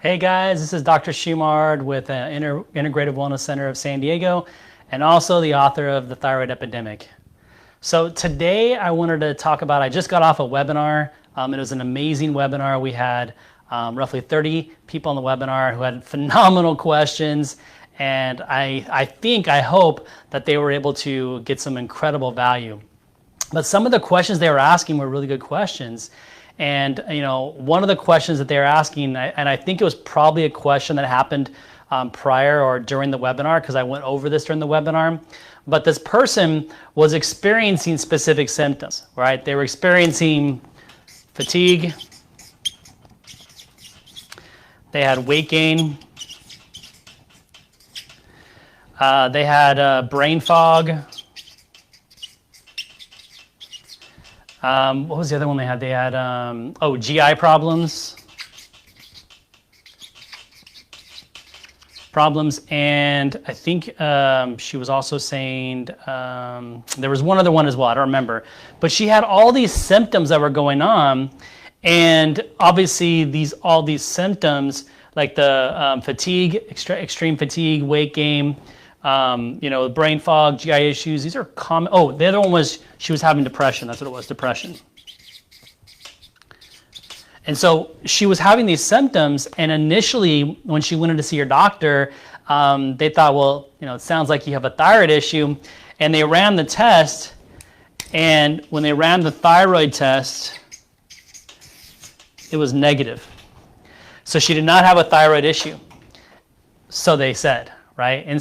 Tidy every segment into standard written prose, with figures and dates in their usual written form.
Hey guys, this is Dr. Shumard with Integrative Wellness Center of San Diego and also the author of The Thyroid Epidemic. So today I wanted to talk about, I just got off a webinar. It was an amazing webinar. We had roughly 30 people on the webinar who had phenomenal questions, and I hope that they were able to get some incredible value. But some of the questions they were asking were really good questions. And one of the questions that they were asking, and I think it was probably a question that happened prior or during the webinar, because I went over this during the webinar, but this person was experiencing specific symptoms, right? They were experiencing fatigue, they had weight gain, they had brain fog. What was the other one they had? They had, GI problems. And I think she was also saying, there was one other one as well, I don't remember. But she had all these symptoms that were going on, and obviously all these symptoms, like the fatigue, extreme fatigue, weight gain, brain fog, GI issues, these are common. Oh, the other one was she was having depression. That's what it was, depression. And so she was having these symptoms, and initially when she went in to see her doctor, they thought, well, it sounds like you have a thyroid issue, and they ran the test, and when they ran the thyroid test, it was negative. So she did not have a thyroid issue, so they said. Right, and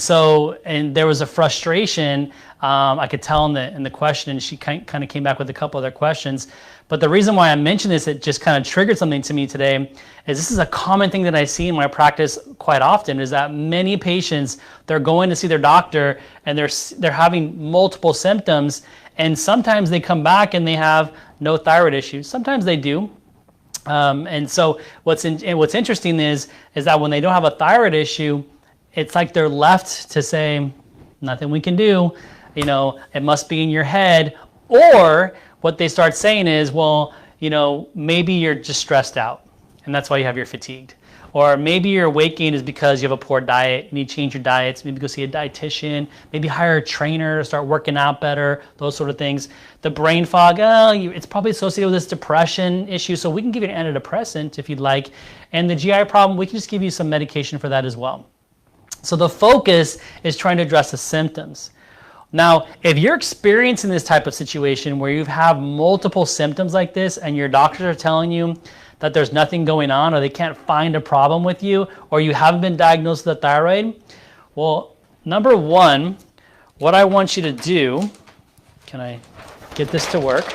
there was a frustration. I could tell in the question, and she kind of came back with a couple other questions. But the reason why I mentioned this, it just kind of triggered something to me today, is this is a common thing that I see in my practice quite often, is that many patients, they're going to see their doctor and they're having multiple symptoms, and sometimes they come back and they have no thyroid issues. Sometimes they do. And so what's interesting is that when they don't have a thyroid issue, it's like they're left to say, nothing we can do, it must be in your head. Or what they start saying is, well, maybe you're just stressed out, and that's why you have your fatigued. Or maybe your weight gain is because you have a poor diet, you need to change your diets, maybe go see a dietitian, maybe hire a trainer to start working out better, those sort of things. The brain fog, it's probably associated with this depression issue, so we can give you an antidepressant if you'd like. And the GI problem, we can just give you some medication for that as well. So the focus is trying to address the symptoms. Now, if you're experiencing this type of situation where you have multiple symptoms like this and your doctors are telling you that there's nothing going on, or they can't find a problem with you, or you haven't been diagnosed with a thyroid, well, number one, what I want you to do, can I get this to work,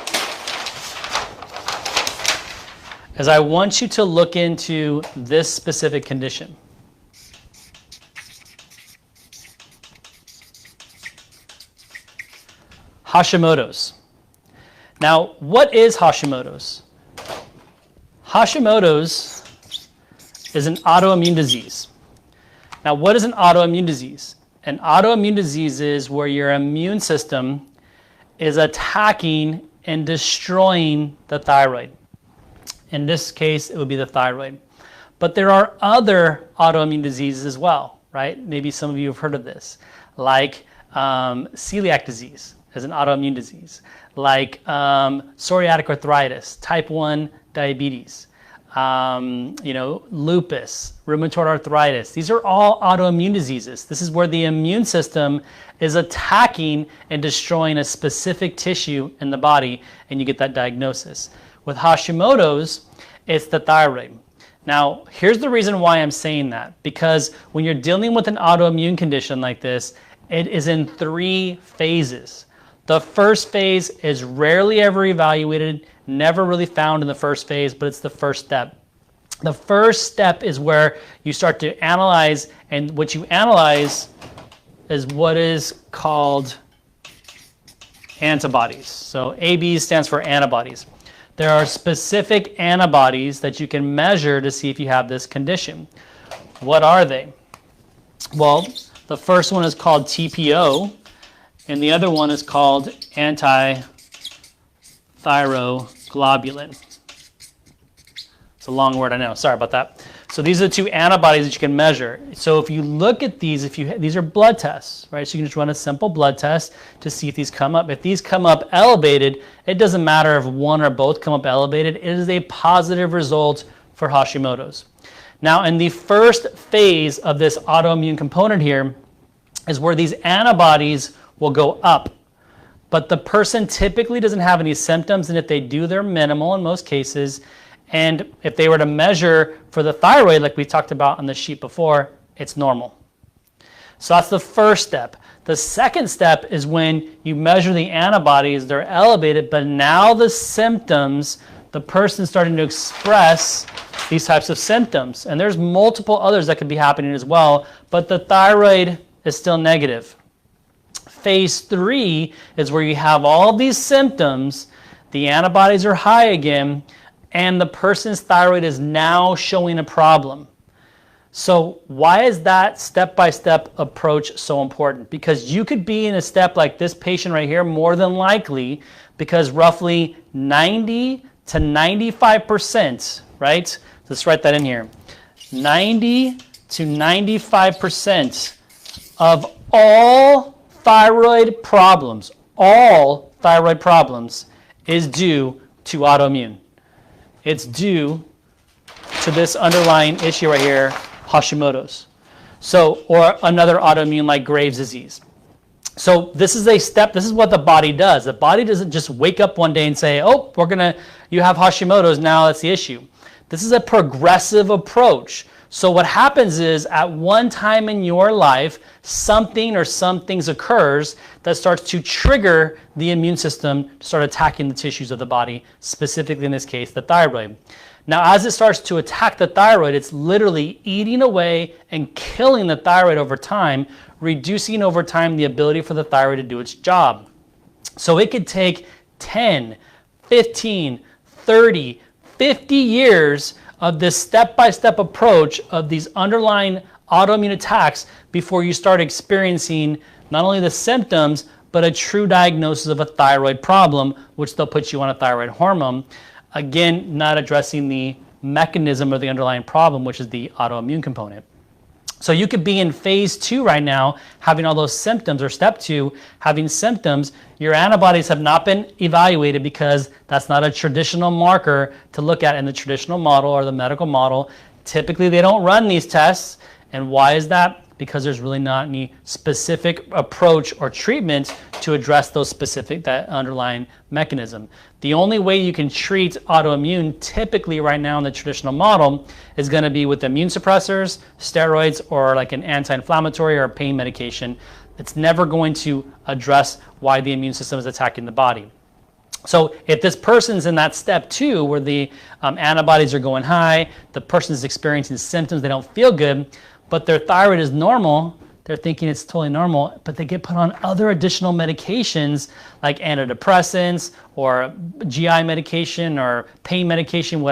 is I want you to look into this specific condition. Hashimotos. Now, what is Hashimotos? Hashimotos is an autoimmune disease. Now, what is an autoimmune disease? An autoimmune disease is where your immune system is attacking and destroying the thyroid. In this case, it would be the thyroid. But there are other autoimmune diseases as well, right? Maybe some of you have heard of this, like celiac disease as an autoimmune disease, like psoriatic arthritis, type 1 diabetes, lupus, rheumatoid arthritis. These are all autoimmune diseases. This is where the immune system is attacking and destroying a specific tissue in the body, and you get that diagnosis. With Hashimoto's, it's the thyroid. Now, here's the reason why I'm saying that, because when you're dealing with an autoimmune condition like this, it is in 3 phases. The first phase is rarely ever evaluated, never really found in the first phase, but it's the first step. The first step is where you start to analyze, and what you analyze is what is called antibodies. So AB stands for antibodies. There are specific antibodies that you can measure to see if you have this condition. What are they? Well, the first one is called TPO, and the other one is called anti-thyroglobulin. It's a long word, I know. Sorry about that. So these are the two antibodies that you can measure. So if you look at these, these are blood tests, right? So you can just run a simple blood test to see if these come up. If these come up elevated, it doesn't matter if one or both come up elevated. It is a positive result for Hashimoto's. Now, in the first phase of this autoimmune component here is where these antibodies will go up. But the person typically doesn't have any symptoms, and if they do, they're minimal in most cases. And if they were to measure for the thyroid, like we talked about on the sheet before, it's normal. So that's the first step. The second step is when you measure the antibodies, they're elevated, but now the symptoms, the person's starting to express these types of symptoms. And there's multiple others that could be happening as well, but the thyroid is still negative. Phase 3 is where you have all of these symptoms, the antibodies are high again, and the person's thyroid is now showing a problem. So why is that step-by-step approach so important? Because you could be in a step like this patient right here, more than likely, because roughly 90 to 95%, right? Let's write that in here. 90 to 95% of all thyroid problems is due to autoimmune. It's due to this underlying issue right here, Hashimoto's. So, or another autoimmune like Graves' disease. So this is a step, this is what the body does. The body doesn't just wake up one day and say, oh, you have Hashimoto's, now that's the issue. This is a progressive approach. So what happens is at one time in your life, something or some things occurs that starts to trigger the immune system to start attacking the tissues of the body, specifically in this case, the thyroid. Now, as it starts to attack the thyroid, it's literally eating away and killing the thyroid over time, reducing over time the ability for the thyroid to do its job. So it could take 10, 15, 30, 50 years of this step-by-step approach of these underlying autoimmune attacks before you start experiencing not only the symptoms, but a true diagnosis of a thyroid problem, which they'll put you on a thyroid hormone. Again, not addressing the mechanism or the underlying problem, which is the autoimmune component. So you could be in phase 2 right now, having all those symptoms, or step 2, having symptoms. Your antibodies have not been evaluated because that's not a traditional marker to look at in the traditional model or the medical model. Typically, they don't run these tests. And why is that? Because there's really not any specific approach or treatment to address that underlying mechanism. The only way you can treat autoimmune typically right now in the traditional model is going to be with immune suppressors, steroids, or like an anti-inflammatory or a pain medication. It's never going to address why the immune system is attacking the body. So if this person's in that step 2 where the antibodies are going high, the person's experiencing symptoms, they don't feel good, but their thyroid is normal, they're thinking it's totally normal, but they get put on other additional medications like antidepressants or GI medication or pain medication, what